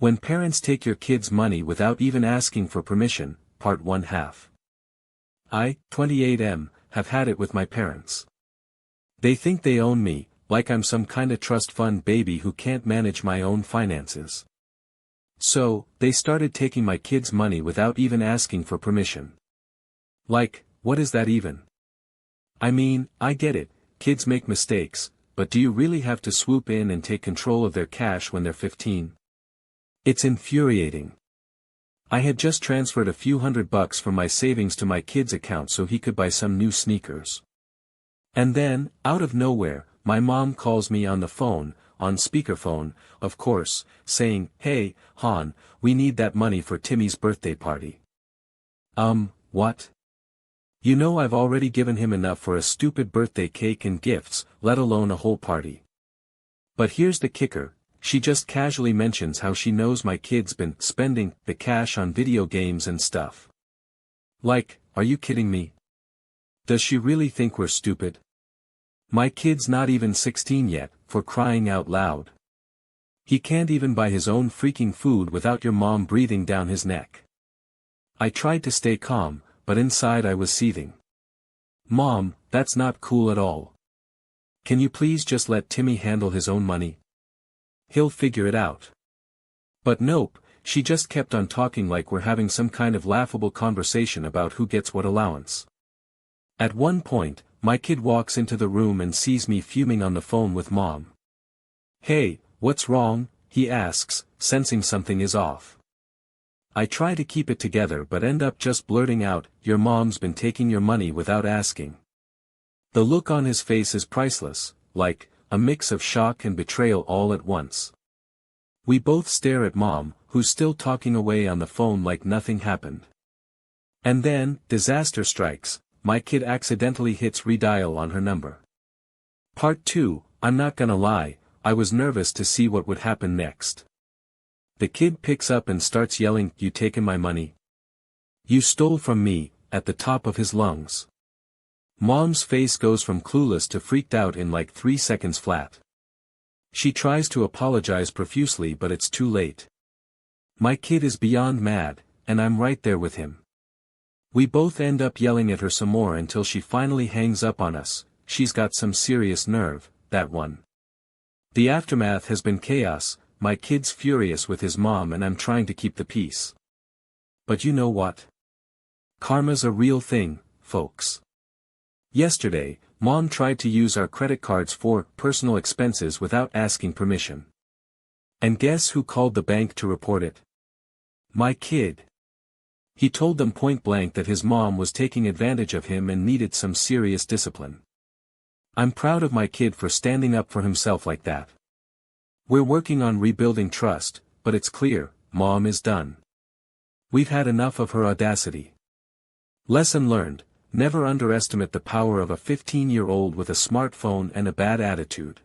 When parents take your kids' money without even asking for permission, part 1/2. I, 28M, have had it with my parents. They think they own me, like I'm some kinda trust fund baby who can't manage my own finances. So, they started taking my kids' money without even asking for permission. Like, what is that even? I mean, I get it, kids make mistakes, but do you really have to swoop in and take control of their cash when they're 15? It's infuriating. I had just transferred a few $100 from my savings to my kid's account so he could buy some new sneakers. And then, out of nowhere, my mom calls me on the phone, on speakerphone, of course, saying, "Hey, Han, we need that money for Timmy's birthday party." What? You know I've already given him enough for a stupid birthday cake and gifts, let alone a whole party. But here's the kicker, she just casually mentions how she knows my kid's been spending the cash on video games and stuff. Like, are you kidding me? Does she really think we're stupid? My kid's not even 16 yet, for crying out loud. He can't even buy his own freaking food without your mom breathing down his neck. I tried to stay calm, but inside I was seething. Mom, that's not cool at all. Can you please just let Timmy handle his own money? He'll figure it out. But nope, she just kept on talking like we're having some kind of laughable conversation about who gets what allowance. At one point, my kid walks into the room and sees me fuming on the phone with Mom. "Hey, what's wrong?" he asks, sensing something is off. I try to keep it together but end up just blurting out, "Your mom's been taking your money without asking." The look on his face is priceless, like, a mix of shock and betrayal all at once. We both stare at Mom, who's still talking away on the phone like nothing happened. And then, disaster strikes, my kid accidentally hits redial on her number. Part 2, I'm not gonna lie, I was nervous to see what would happen next. The kid picks up and starts yelling, "You taken my money? You stole from me," at the top of his lungs. Mom's face goes from clueless to freaked out in like 3 seconds flat. She tries to apologize profusely but it's too late. My kid is beyond mad, and I'm right there with him. We both end up yelling at her some more until she finally hangs up on us. She's got some serious nerve, that one. The aftermath has been chaos, my kid's furious with his mom and I'm trying to keep the peace. But you know what? Karma's a real thing, folks. Yesterday, Mom tried to use our credit cards for personal expenses without asking permission. And guess who called the bank to report it? My kid. He told them point blank that his mom was taking advantage of him and needed some serious discipline. I'm proud of my kid for standing up for himself like that. We're working on rebuilding trust, but it's clear, Mom is done. We've had enough of her audacity. Lesson learned, never underestimate the power of a 15-year-old with a smartphone and a bad attitude.